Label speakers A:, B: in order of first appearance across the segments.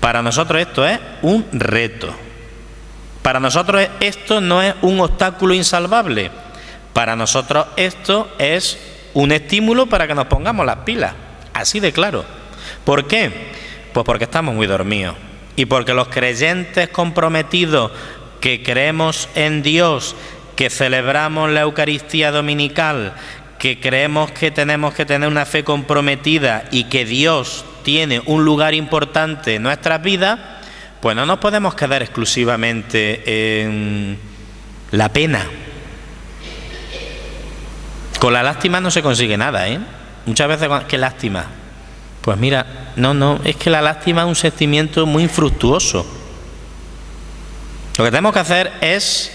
A: Para nosotros esto es un reto. Para nosotros esto no es un obstáculo insalvable. Para nosotros esto es un estímulo para que nos pongamos las pilas. Así de claro. ¿Por qué? Pues porque estamos muy dormidos. Y porque los creyentes comprometidos que creemos en Dios, que celebramos la Eucaristía dominical, que creemos que tenemos que tener una fe comprometida y que Dios tiene un lugar importante en nuestras vidas, pues no nos podemos quedar exclusivamente en la pena. Con la lástima no se consigue nada, ¿eh? Muchas veces, ¿qué lástima? Pues mira, no, es que la lástima es un sentimiento muy infructuoso. Lo que tenemos que hacer es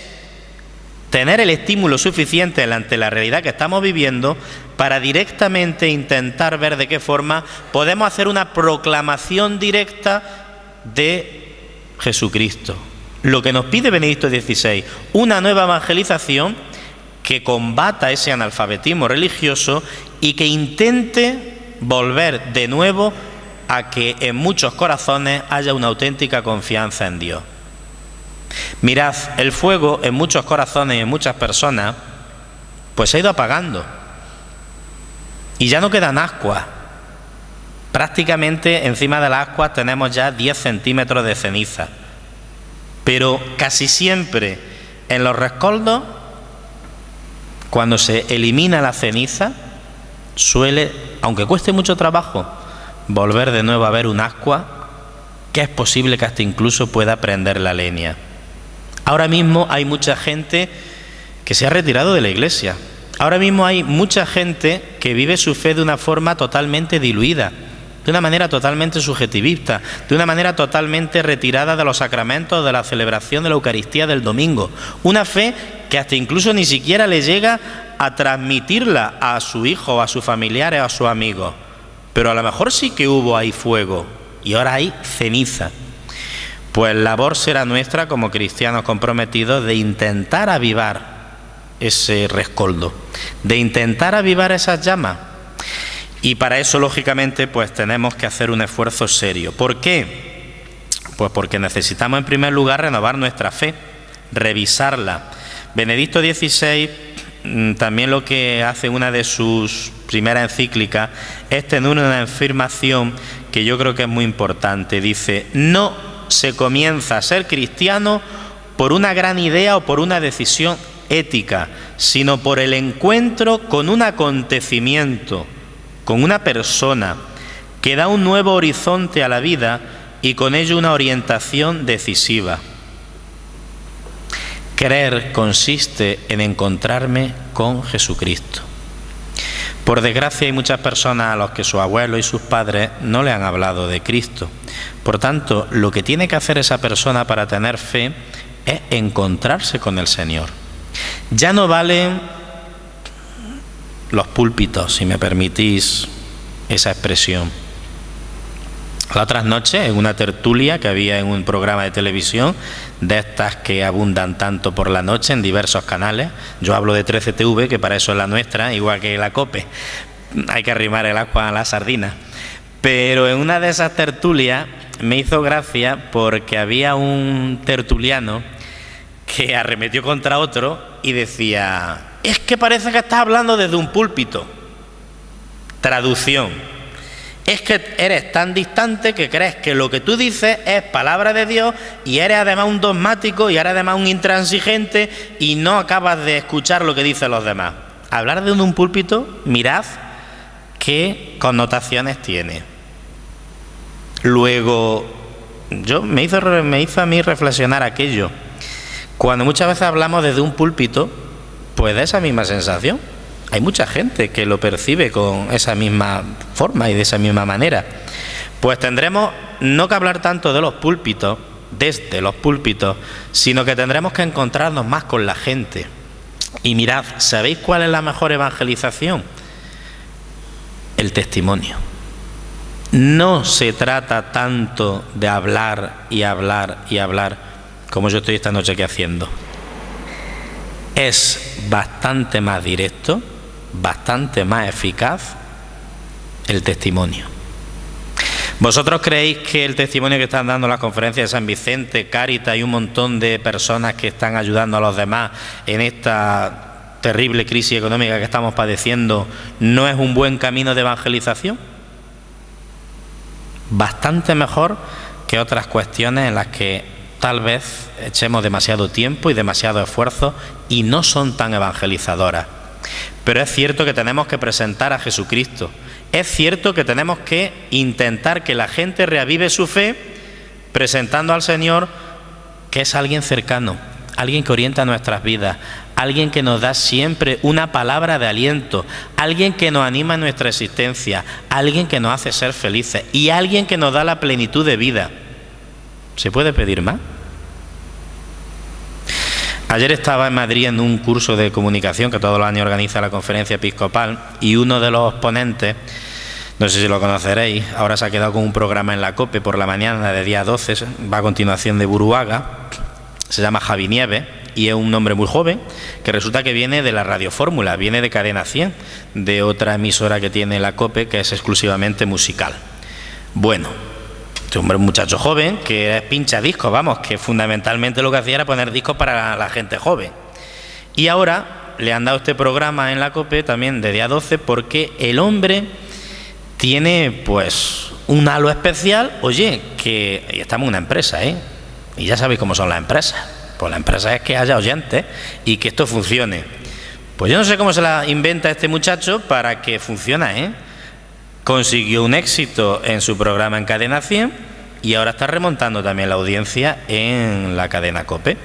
A: tener el estímulo suficiente ante la realidad que estamos viviendo para directamente intentar ver de qué forma podemos hacer una proclamación directa de Jesucristo. Lo que nos pide Benedicto XVI, una nueva evangelización que combata ese analfabetismo religioso y que intente volver de nuevo a que en muchos corazones haya una auténtica confianza en Dios. Mirad, el fuego en muchos corazones y en muchas personas pues se ha ido apagando y ya no quedan ascuas. Prácticamente encima de las ascuas tenemos ya 10 centímetros de ceniza, pero casi siempre en los rescoldos, cuando se elimina la ceniza, suele, aunque cueste mucho trabajo, volver de nuevo a ver un ascua que es posible que hasta incluso pueda prender la leña. Ahora mismo hay mucha gente que se ha retirado de la iglesia. Ahora mismo hay mucha gente que vive su fe de una forma totalmente diluida, de una manera totalmente subjetivista, de una manera totalmente retirada de los sacramentos, de la celebración de la Eucaristía del domingo. Una fe que hasta incluso ni siquiera le llega a transmitirla a su hijo, a sus familiares, a sus amigos. Pero a lo mejor sí que hubo ahí fuego y ahora hay ceniza. Pues labor será nuestra como cristianos comprometidos de intentar avivar ese rescoldo, de intentar avivar esas llamas. Y para eso, lógicamente, pues tenemos que hacer un esfuerzo serio. ¿Por qué? Pues porque necesitamos, en primer lugar, renovar nuestra fe, revisarla. Benedicto XVI también lo que hace en una de sus primeras encíclicas es tener una afirmación que yo creo que es muy importante. Dice: no se comienza a ser cristiano por una gran idea o por una decisión ética, sino por el encuentro con un acontecimiento, con una persona que da un nuevo horizonte a la vida y con ello una orientación decisiva. Creer consiste en encontrarme con Jesucristo. Por desgracia hay muchas personas a las que sus abuelos y sus padres no le han hablado de Cristo. Por tanto, lo que tiene que hacer esa persona para tener fe es encontrarse con el Señor. Ya no valen los púlpitos, si me permitís esa expresión. Las otras noches, en una tertulia que había en un programa de televisión, de estas que abundan tanto por la noche en diversos canales, yo hablo de 13TV, que para eso es la nuestra, igual que la COPE, hay que arrimar el agua a la sardina. Pero en una de esas tertulias me hizo gracia porque había un tertuliano que arremetió contra otro y decía: es que parece que estás hablando desde un púlpito. Traducción: es que eres tan distante que crees que lo que tú dices es palabra de Dios y eres además un dogmático y eres además un intransigente y no acabas de escuchar lo que dicen los demás. Hablar desde un púlpito, mirad qué connotaciones tiene. Luego, me hizo a mí reflexionar aquello. Cuando muchas veces hablamos desde un púlpito, pues da esa misma sensación. Hay mucha gente que lo percibe con esa misma forma y de esa misma manera. Pues tendremos no que hablar tanto de los púlpitos, desde los púlpitos, sino que tendremos que encontrarnos más con la gente. Y mirad, ¿sabéis cuál es la mejor evangelización? El testimonio. No se trata tanto de hablar y hablar y hablar como yo estoy esta noche aquí haciendo. Es bastante más directo, bastante más eficaz el testimonio. ¿Vosotros creéis que el testimonio que están dando las conferencias de San Vicente, Cáritas y un montón de personas que están ayudando a los demás en esta terrible crisis económica que estamos padeciendo no es un buen camino de evangelización? Bastante mejor que otras cuestiones en las que tal vez echemos demasiado tiempo y demasiado esfuerzo y no son tan evangelizadoras. Pero es cierto que tenemos que presentar a Jesucristo. Es cierto que tenemos que intentar que la gente reavive su fe presentando al Señor, que es alguien cercano, alguien que orienta nuestras vidas, alguien que nos da siempre una palabra de aliento, alguien que nos anima en nuestra existencia, alguien que nos hace ser felices y alguien que nos da la plenitud de vida. ¿Se puede pedir más? Ayer estaba en Madrid en un curso de comunicación que todos los años organiza la Conferencia Episcopal y uno de los ponentes, no sé si lo conoceréis, ahora se ha quedado con un programa en la COPE por la mañana de día 12, va a continuación de Buruaga, se llama Javi Nieves y es un hombre muy joven que resulta que viene de la Radio Fórmula, viene de Cadena 100, de otra emisora que tiene la COPE que es exclusivamente musical. Bueno, este hombre es un muchacho joven que es pincha discos, vamos, que fundamentalmente lo que hacía era poner discos para la gente joven. Y ahora le han dado este programa en la COPE también de día 12 porque el hombre tiene pues un halo especial, oye, que y estamos en una empresa, y ya sabéis cómo son las empresas. Pues la empresa es que haya oyentes y que esto funcione. Pues yo no sé cómo se la inventa este muchacho para que funcione, Consiguió un éxito en su programa en Cadena 100 y ahora está remontando también la audiencia en la cadena COPE.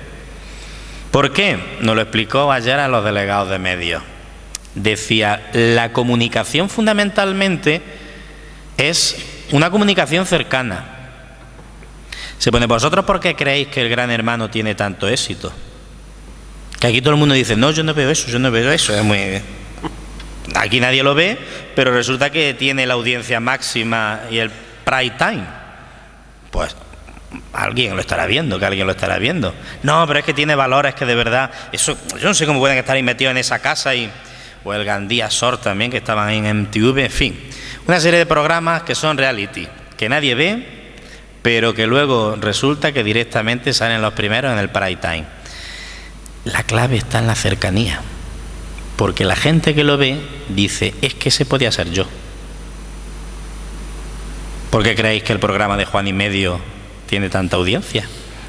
A: ¿Por qué? Nos lo explicó ayer a los delegados de medios. Decía, la comunicación fundamentalmente es una comunicación cercana. Se pone, ¿vosotros por qué creéis que el Gran Hermano tiene tanto éxito? Que aquí todo el mundo dice, no, yo no veo eso, es muy... Aquí nadie lo ve, pero resulta que tiene la audiencia máxima y el prime time. Pues alguien lo estará viendo, No, pero es que tiene valores que de verdad... Eso, yo no sé cómo pueden estar ahí metidos en esa casa o el Gandía Sor también, que estaban ahí en MTV, en fin. Una serie de programas que son reality, que nadie ve, pero que luego resulta que directamente salen los primeros en el prime time. La clave está en la cercanía. Porque la gente que lo ve dice, es que ese podía ser yo. ¿Por qué creéis que el programa de Juan y Medio tiene tanta audiencia?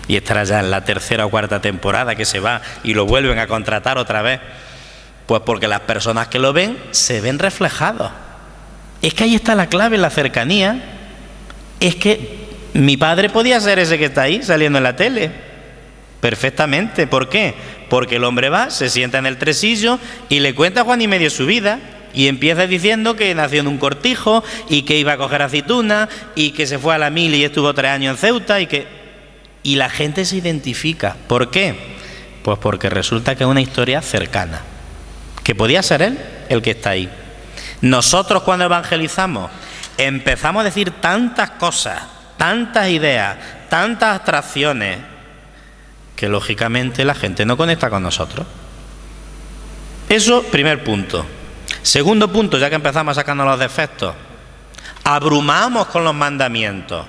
A: Y estará ya en la tercera o cuarta temporada que se va y lo vuelven a contratar otra vez. Pues porque las personas que lo ven se ven reflejados. Es que ahí está la clave, la cercanía. Es que mi padre podía ser ese que está ahí saliendo en la tele. Perfectamente. ¿Por qué? Porque el hombre va, se sienta en el tresillo y le cuenta a Juan y Medio su vida y empieza diciendo que nació en un cortijo y que iba a coger aceitunas y que se fue a la mili y estuvo 3 años en Ceuta y la gente se identifica. ¿Por qué? Pues porque resulta que es una historia cercana, que podía ser él el que está ahí. Nosotros cuando evangelizamos empezamos a decir tantas cosas, tantas ideas, tantas abstracciones, que lógicamente la gente no conecta con nosotros. Eso, primer punto. Segundo punto, ya que empezamos a sacarnos los defectos, abrumamos con los mandamientos.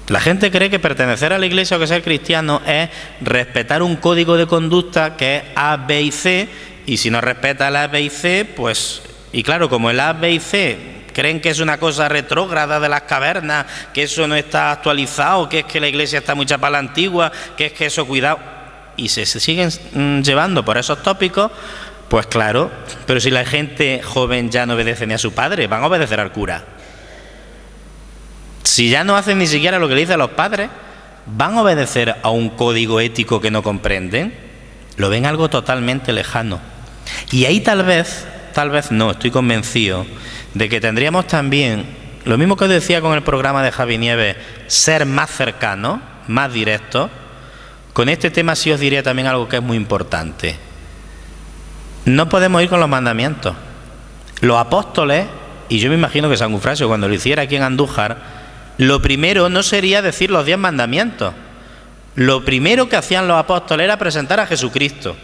A: La gente cree que pertenecer a la iglesia o que ser cristiano es respetar un código de conducta que es A, B y C, y si no respeta el A, B y C, pues, y claro, como el A, B y C creen que es una cosa retrógrada de las cavernas, que eso no está actualizado, que es que la iglesia está muy chapada a la antigua, que es que eso, cuidado, y se siguen llevando por esos tópicos, pues claro, pero si la gente joven ya no obedece ni a su padre, van a obedecer al cura. Si ya no hacen ni siquiera lo que le dicen los padres, van a obedecer a un código ético que no comprenden, lo ven algo totalmente lejano. Y ahí tal vez no, estoy convencido de que tendríamos también, lo mismo que os decía con el programa de Javi Nieves, ser más cercanos, más directos. Con este tema sí os diría también algo que es muy importante. No podemos ir con los mandamientos. Los apóstoles, y yo me imagino que San Eufrasio cuando lo hiciera aquí en Andújar, lo primero no sería decir los 10 mandamientos. Lo primero que hacían los apóstoles era presentar a Jesucristo.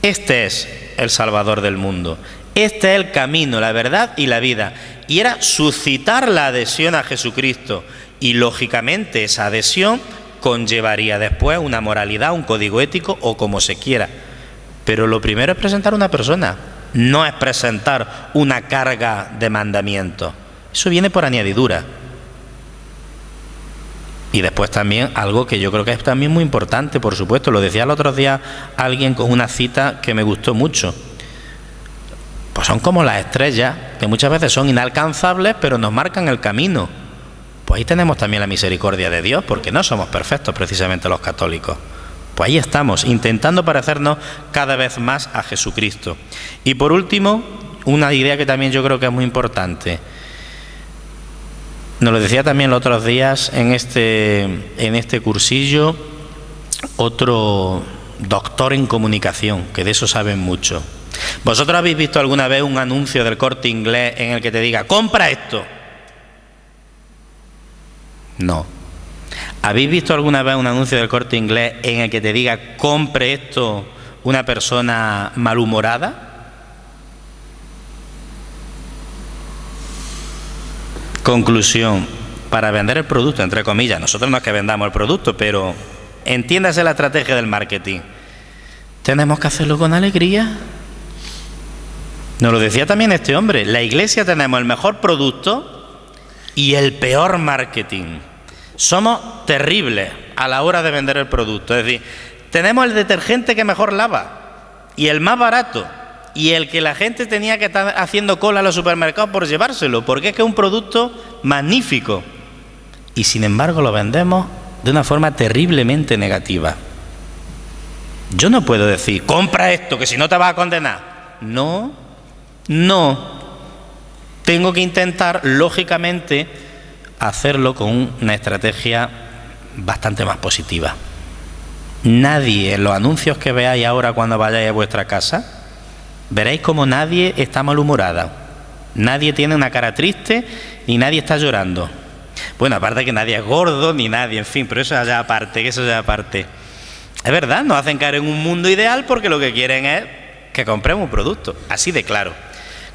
A: Este es el Salvador del mundo. Este es el camino, la verdad y la vida. Y era suscitar la adhesión a Jesucristo. Y lógicamente esa adhesión conllevaría después una moralidad, un código ético o como se quiera. Pero lo primero es presentar una persona, no es presentar una carga de mandamientos. Eso viene por añadidura. Y después también algo que yo creo que es también muy importante, por supuesto, lo decía el otro día alguien con una cita que me gustó mucho. Pues son como las estrellas, que muchas veces son inalcanzables, pero nos marcan el camino. Pues ahí tenemos también la misericordia de Dios, porque no somos perfectos precisamente los católicos. Pues ahí estamos, intentando parecernos cada vez más a Jesucristo. Y por último, una idea que también yo creo que es muy importante. Nos lo decía también los otros días en este cursillo otro doctor en comunicación, que de eso saben mucho. ¿Vosotros habéis visto alguna vez un anuncio del Corte Inglés en el que te diga, compra esto? No. ¿Habéis visto alguna vez un anuncio del Corte Inglés en el que te diga, compre esto una persona malhumorada? Conclusión, para vender el producto, entre comillas, nosotros no es que vendamos el producto, pero entiéndase la estrategia del marketing. Tenemos que hacerlo con alegría. Nos lo decía también este hombre, la Iglesia tenemos el mejor producto y el peor marketing. Somos terribles a la hora de vender el producto, es decir, tenemos el detergente que mejor lava y el más barato. Y el que la gente tenía que estar haciendo cola a los supermercados por llevárselo, porque es que es un producto magnífico. Y sin embargo lo vendemos de una forma terriblemente negativa. Yo no puedo decir, compra esto, que si no te vas a condenar. No. Tengo que intentar, lógicamente, hacerlo con una estrategia bastante más positiva. Nadie, en los anuncios que veáis ahora cuando vayáis a vuestra casa, veréis como nadie está malhumorada, nadie tiene una cara triste, ni nadie está llorando. Bueno, aparte que nadie es gordo, ni nadie, en fin, pero eso ya aparte, que eso ya aparte. Es verdad, nos hacen caer en un mundo ideal porque lo que quieren es que compremos un producto, así de claro.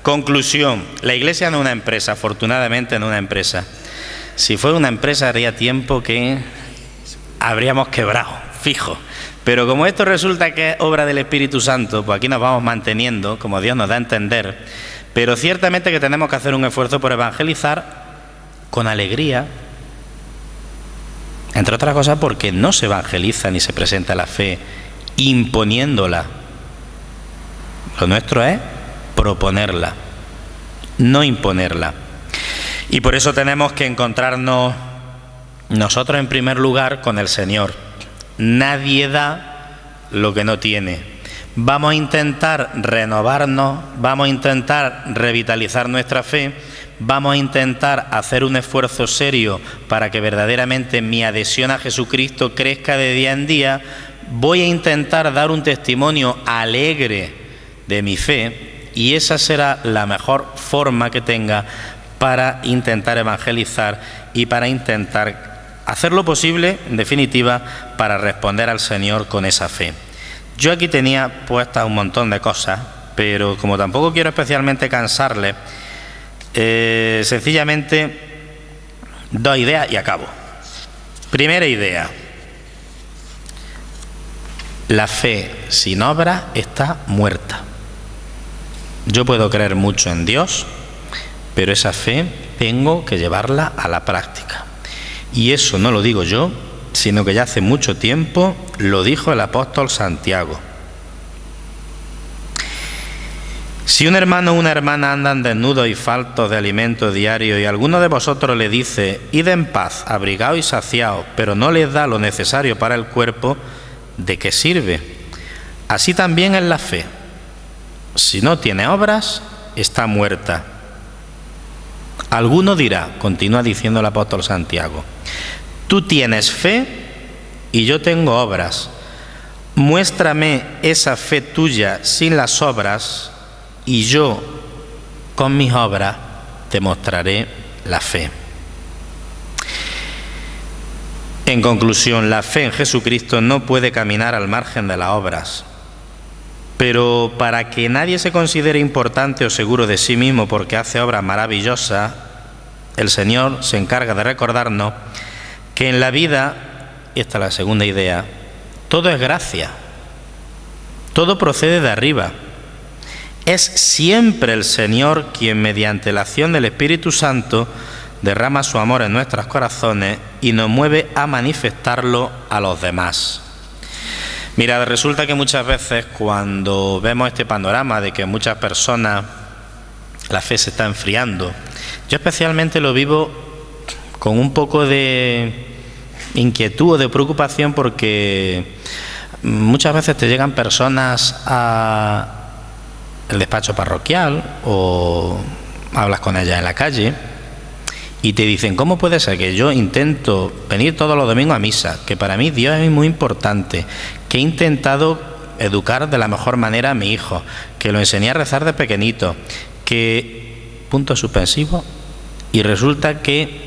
A: Conclusión, la Iglesia no es una empresa, afortunadamente no es una empresa. Si fuera una empresa haría tiempo que habríamos quebrado, fijo. Pero como esto resulta que es obra del Espíritu Santo, pues aquí nos vamos manteniendo, como Dios nos da a entender, pero ciertamente que tenemos que hacer un esfuerzo por evangelizar con alegría, entre otras cosas porque no se evangeliza ni se presenta la fe imponiéndola. Lo nuestro es proponerla, no imponerla. Y por eso tenemos que encontrarnos nosotros en primer lugar con el Señor. Nadie da lo que no tiene. Vamos a intentar renovarnos, vamos a intentar revitalizar nuestra fe, vamos a intentar hacer un esfuerzo serio para que verdaderamente mi adhesión a Jesucristo crezca de día en día. Voy a intentar dar un testimonio alegre de mi fe y esa será la mejor forma que tenga para intentar evangelizar y para intentar hacer lo posible, en definitiva, para responder al Señor con esa fe. Yo aquí tenía puestas un montón de cosas, pero como tampoco quiero especialmente cansarle, sencillamente dos ideas y acabo. Primera idea: la fe sin obra está muerta. Yo puedo creer mucho en Dios, pero esa fe tengo que llevarla a la práctica. Y eso no lo digo yo, sino que ya hace mucho tiempo lo dijo el apóstol Santiago. Si un hermano o una hermana andan desnudos y faltos de alimento diario y alguno de vosotros le dice, id en paz, abrigaos y saciaos, pero no les da lo necesario para el cuerpo, ¿de qué sirve? Así también es la fe. Si no tiene obras, está muerta. Alguno dirá, continúa diciendo el apóstol Santiago, tú tienes fe y yo tengo obras. Muéstrame esa fe tuya sin las obras y yo con mis obras te mostraré la fe. En conclusión, la fe en Jesucristo no puede caminar al margen de las obras, Pero para que nadie se considere importante o seguro de sí mismo porque hace obras maravillosas, el Señor se encarga de recordarnos que en la vida, y esta es la segunda idea, todo es gracia, todo procede de arriba. Es siempre el Señor quien, mediante la acción del Espíritu Santo, derrama su amor en nuestros corazones y nos mueve a manifestarlo a los demás. Mira, resulta que muchas veces cuando vemos este panorama de que en muchas personas la fe se está enfriando, yo especialmente lo vivo con un poco de inquietud o de preocupación, porque muchas veces te llegan personas al despacho parroquial o hablas con ellas en la calle y te dicen: ¿cómo puede ser que yo intento venir todos los domingos a misa, que para mí Dios es muy importante, que he intentado educar de la mejor manera a mi hijo, que lo enseñé a rezar de pequeñito, que puntos suspensivos, y resulta que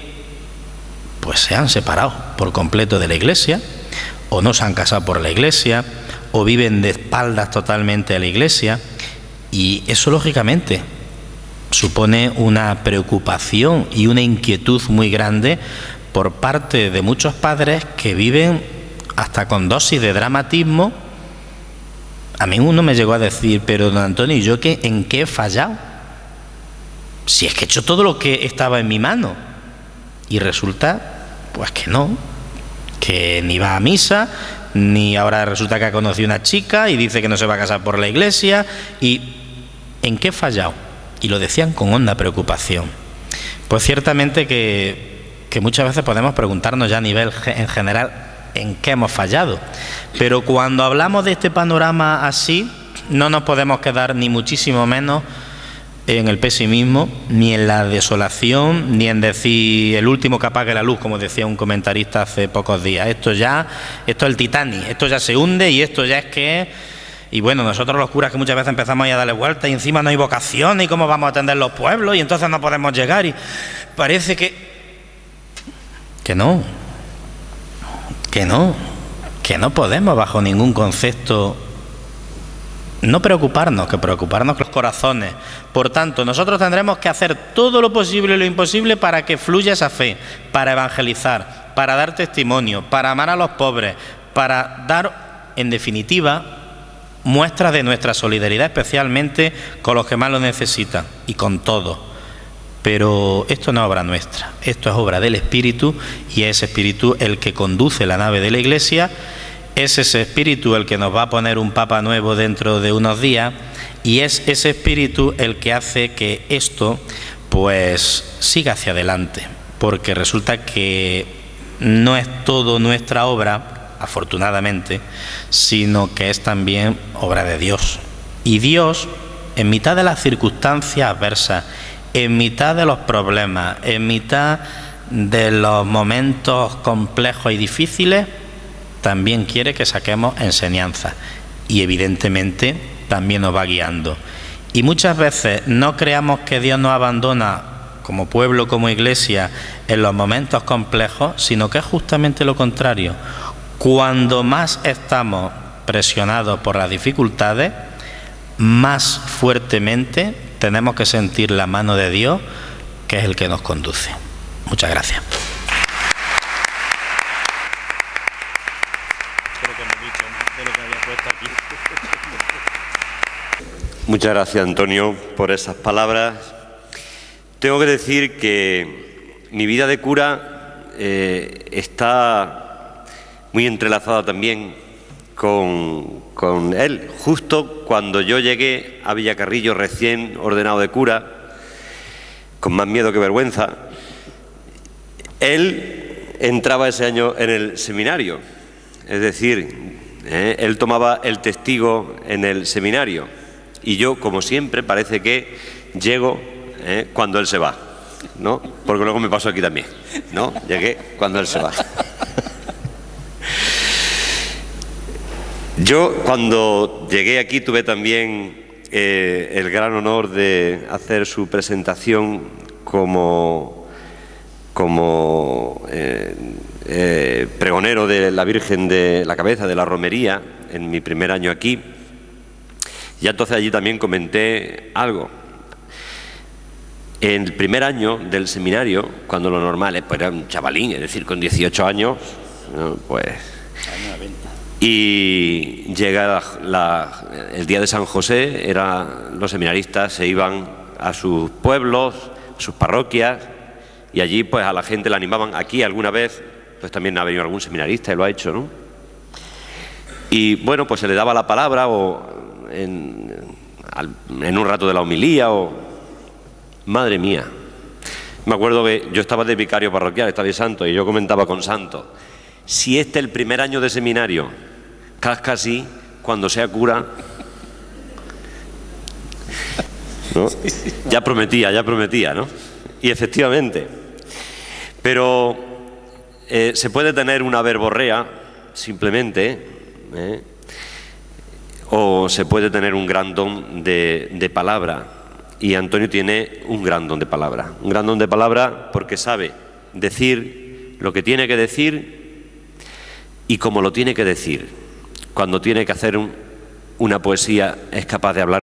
A: pues se han separado por completo de la Iglesia, o no se han casado por la Iglesia, o viven de espaldas totalmente a la Iglesia? Y eso lógicamente supone una preocupación y una inquietud muy grande por parte de muchos padres que viven hasta con dosis de dramatismo. A mí uno me llegó a decir: pero don Antonio, ¿y yo en qué he fallado? Si es que he hecho todo lo que estaba en mi mano. Y resulta pues que no, que ni va a misa, ni ahora resulta que ha conocido una chica y dice que no se va a casar por la Iglesia. ¿Y en qué he fallado? Y lo decían con honda preocupación. Pues ciertamente que muchas veces podemos preguntarnos ya a nivel en general en qué hemos fallado, pero cuando hablamos de este panorama así, no nos podemos quedar ni muchísimo menos en el pesimismo, ni en la desolación, ni en decir el último que apague la luz, como decía un comentarista hace pocos días. Esto es el Titanic, esto ya se hunde y esto ya es que... Y bueno, nosotros los curas que muchas veces empezamos ahí a darle vueltas y encima no hay vocación y cómo vamos a atender los pueblos y entonces no podemos llegar, y parece que no podemos bajo ningún concepto no preocuparnos, que preocuparnos los corazones. Por tanto, nosotros tendremos que hacer todo lo posible y lo imposible para que fluya esa fe, para evangelizar, para dar testimonio, para amar a los pobres, para dar, en definitiva, muestras de nuestra solidaridad, especialmente con los que más lo necesitan, y con todo. Pero esto no es obra nuestra, esto es obra del Espíritu, y es ese Espíritu el que conduce la nave de la Iglesia. Es ese Espíritu el que nos va a poner un Papa nuevo dentro de unos días, y es ese Espíritu el que hace que esto pues siga hacia adelante, porque resulta que no es todo nuestra obra, afortunadamente, sino que es también obra de Dios. Y Dios, en mitad de las circunstancias adversas, en mitad de los problemas, en mitad de los momentos complejos y difíciles, también quiere que saquemos enseñanza, y evidentemente también nos va guiando. Y muchas veces no creamos que Dios nos abandona como pueblo, como Iglesia, en los momentos complejos, sino que es justamente lo contrario. Cuando más estamos presionados por las dificultades, más fuertemente tenemos que sentir la mano de Dios, que es el que nos conduce. Muchas gracias.
B: Muchas gracias, Antonio, por esas palabras. Tengo que decir que mi vida de cura está muy entrelazada también con él. Justo cuando yo llegué a Villacarrillo, recién ordenado de cura, con más miedo que vergüenza, él entraba ese año en el seminario. Es decir, él tomaba el testigo en el seminario. Y yo, como siempre, parece que llego cuando él se va, ¿no? Porque luego me pasó aquí también, ¿no? Llegué cuando él se va. Yo, cuando llegué aquí, tuve también el gran honor de hacer su presentación como pregonero de la Virgen de la Cabeza de la Romería en mi primer año aquí. Ya entonces allí también comenté algo. En el primer año del seminario, cuando lo normal es, pues era un chavalín, es decir, con 18 años, ¿no? Pues... Y llega el día de San José, los seminaristas se iban a sus pueblos, a sus parroquias, y allí pues a la gente la animaban. Aquí alguna vez pues también ha venido algún seminarista y lo ha hecho, ¿no? Y bueno, pues se le daba la palabra o en un rato de la homilía o... Madre mía, me acuerdo que yo estaba de vicario parroquial, estaba de santo, y yo comentaba con santo, si este es el primer año de seminario, casi cuando sea cura, ¿no? Ya prometía, ¿no? Y efectivamente, pero se puede tener una verborrea, simplemente, o se puede tener un gran don de palabra. Y Antonio tiene un gran don de palabra, porque sabe decir lo que tiene que decir y cómo lo tiene que decir. Cuando tiene que hacer una poesía es capaz de hablar